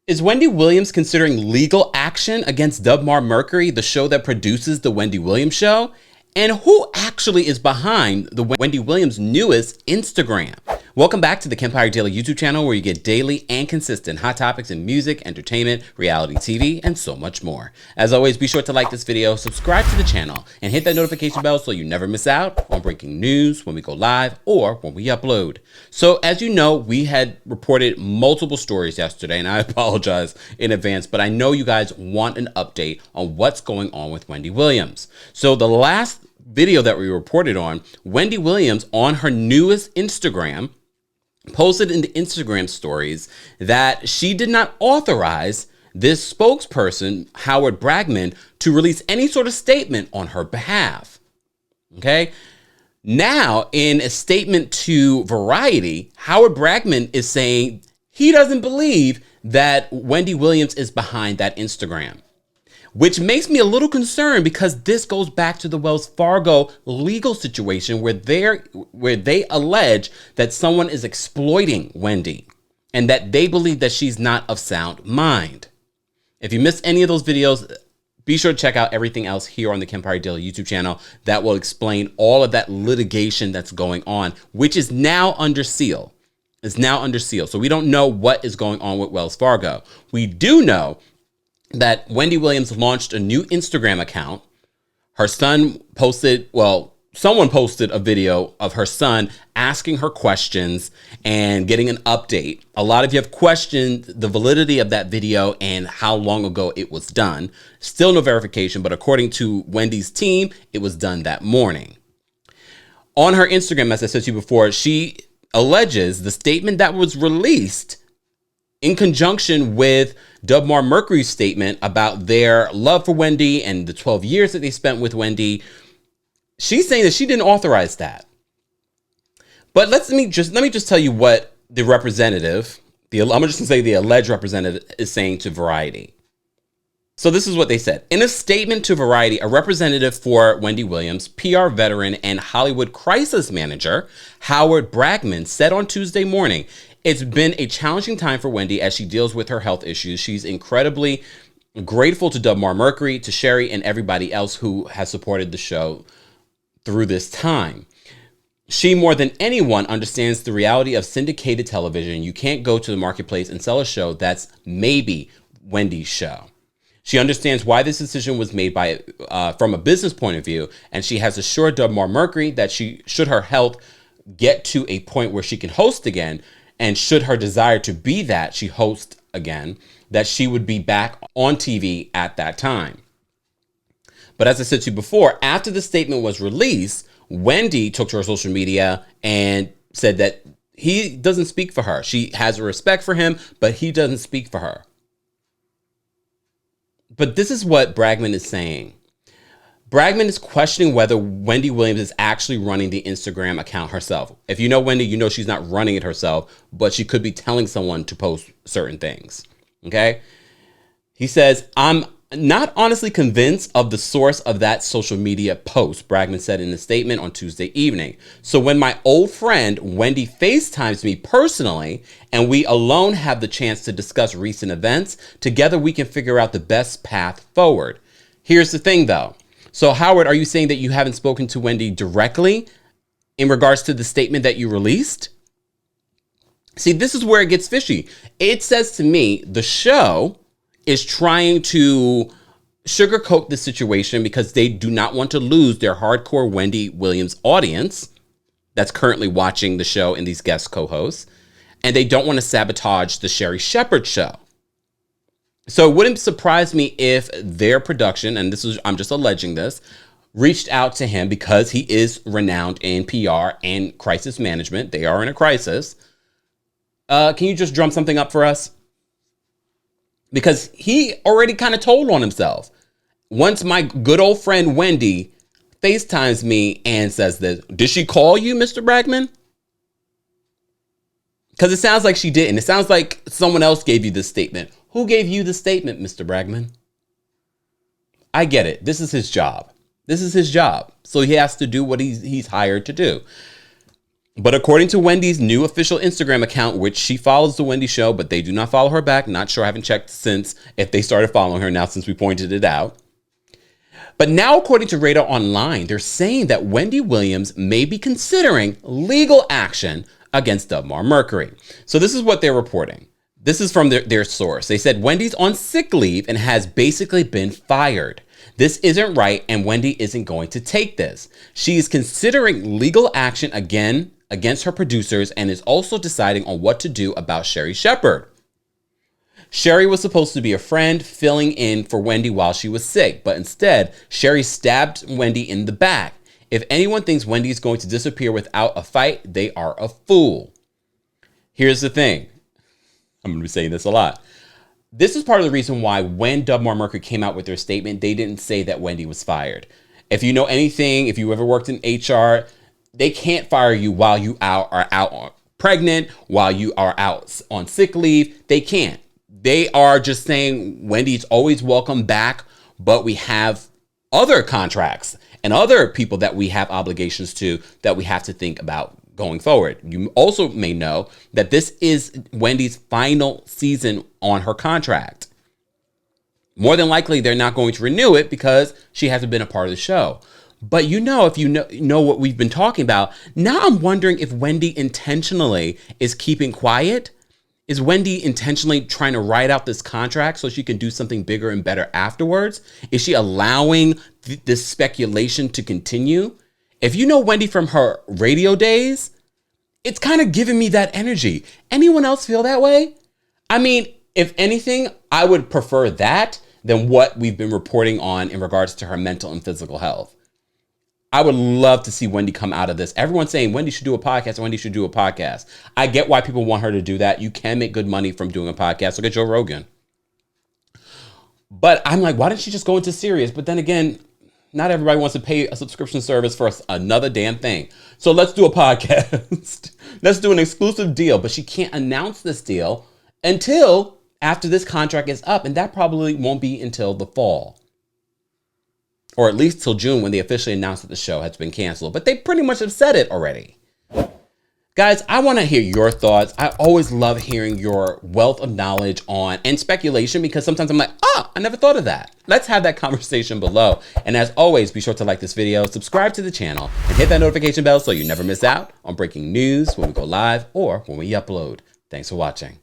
Is Wendy Williams considering legal action against Dubmar Mercury, the show that produces The Wendy Williams Show? And who actually is behind the Wendy Williams' newest Instagram? Welcome back to the Kempire Daily YouTube channel, where you get daily and consistent hot topics in music, entertainment, reality TV, and so much more. As always, be sure to like this video, subscribe to the channel, and hit that notification bell so you never miss out on breaking news when we go live or when we upload. So as you know, we had reported multiple stories yesterday, and I apologize in advance, but I know you guys want an update on what's going on with Wendy Williams. So the last video that we reported on, Wendy Williams on her newest Instagram posted in the Instagram stories that she did not authorize this spokesperson, Howard Bragman, to release any sort of statement on her behalf. Okay. Now, in a statement to Variety, Howard Bragman is saying he doesn't believe that Wendy Williams is behind that Instagram, which makes me a little concerned because this goes back to the Wells Fargo legal situation where they allege that someone is exploiting Wendy and that they believe that she's not of sound mind. If you missed any of those videos, be sure to check out everything else here on the Kempire Daily YouTube channel that will explain all of that litigation that's going on, which is now under seal. It's now under seal. So we don't know what is going on with Wells Fargo. We do know that Wendy Williams launched a new Instagram account. Her son posted, someone posted a video of her son asking her questions and getting an update. A lot of you have questioned the validity of that video and how long ago it was done. Still no verification, but according to Wendy's team, it was done that morning. On her Instagram, as I said to you before, she alleges the statement that was released in conjunction with Dubmar Mercury's statement about their love for Wendy and the 12 years that they spent with Wendy. She's saying that she didn't authorize that. But let me just tell you what the representative, I'm just gonna say the alleged representative, is saying to Variety. So this is what they said. In a statement to Variety, a representative for Wendy Williams, PR veteran and Hollywood crisis manager, Howard Bragman, said on Tuesday morning, "It's been a challenging time for Wendy as she deals with her health issues. She's incredibly grateful to Dubmar Mercury, to Sherri, and everybody else who has supported the show through this time. She, more than anyone, understands the reality of syndicated television. You can't go to the marketplace and sell a show that's maybe Wendy's show. She understands why this decision was made from a business point of view, and she has assured Dubmar Mercury that should her health get to a point where she can host again, and should her desire to be that she hosts again, that she would be back on TV at that time." But as I said to you before, after the statement was released, Wendy took to her social media and said that he doesn't speak for her. She has a respect for him, but he doesn't speak for her. But this is what Bragman is saying. Bragman is questioning whether Wendy Williams is actually running the Instagram account herself. If you know Wendy, you know she's not running it herself, but she could be telling someone to post certain things. Okay? He says, "I'm not honestly convinced of the source of that social media post," Bragman said in a statement on Tuesday evening. "So when my old friend Wendy FaceTimes me personally and we alone have the chance to discuss recent events, together we can figure out the best path forward." Here's the thing though. So Howard, are you saying that you haven't spoken to Wendy directly in regards to the statement that you released? See, this is where it gets fishy. It says to me, the show is trying to sugarcoat the situation because they do not want to lose their hardcore Wendy Williams audience that's currently watching the show and these guest co-hosts. And they don't want to sabotage the Sherri Shepherd show. So it wouldn't surprise me if their production, and I'm just alleging this, reached out to him because he is renowned in PR and crisis management. They are in a crisis. Can you just drum something up for us? Because he already kind of told on himself. Once my good old friend Wendy FaceTimes me and says this, did she call you, Mr. Bragman? Because it sounds like she didn't. It sounds like someone else gave you this statement. Who gave you the statement, Mr. Bragman? I get it. This is his job. This is his job. So he has to do what he's hired to do. But according to Wendy's new official Instagram account, which she follows the Wendy Show, but they do not follow her back. Not sure, I haven't checked since if they started following her now since we pointed it out. But now, according to Radar Online, they're saying that Wendy Williams may be considering legal action against Dubmar Mercury. So this is what they're reporting. This is from their source. They said Wendy's on sick leave and has basically been fired. This isn't right, and Wendy isn't going to take this. She is considering legal action again against her producers and is also deciding on what to do about Sherri Shepherd. Sherri was supposed to be a friend filling in for Wendy while she was sick, but instead, Sherri stabbed Wendy in the back. If anyone thinks Wendy is going to disappear without a fight, they are a fool. Here's the thing. I'm going to be saying this a lot. This is part of the reason why when Dubmar Mercury came out with their statement, they didn't say that Wendy was fired. If you know anything, if you ever worked in HR, they can't fire you while you are out pregnant, while you are out on sick leave. They can't. They are just saying Wendy's always welcome back, but we have other contracts and other people that we have obligations to that we have to think about going forward. You also may know that this is Wendy's final season on her contract. More than likely, they're not going to renew it because she hasn't been a part of the show. But if you know what we've been talking about, now I'm wondering if Wendy intentionally is keeping quiet. Is Wendy intentionally trying to write out this contract so she can do something bigger and better afterwards? Is she allowing this speculation to continue? If you know Wendy from her radio days, it's kind of giving me that energy. Anyone else feel that way? I mean, if anything, I would prefer that than what we've been reporting on in regards to her mental and physical health. I would love to see Wendy come out of this. Everyone's saying Wendy should do a podcast. Wendy should do a podcast. I get why people want her to do that. You can make good money from doing a podcast. Look at Joe Rogan. But I'm like, why didn't she just go into Sirius? But then again, not everybody wants to pay a subscription service for another damn thing. So let's do a podcast. Let's do an exclusive deal. But she can't announce this deal until after this contract is up. And that probably won't be until the fall. Or at least till June when they officially announced that the show has been canceled. But they pretty much have said it already. Guys, I want to hear your thoughts. I always love hearing your wealth of knowledge on and speculation because sometimes I'm like, I never thought of that. Let's have that conversation below. And as always, be sure to like this video, subscribe to the channel, and hit that notification bell so you never miss out on breaking news when we go live or when we upload. Thanks for watching.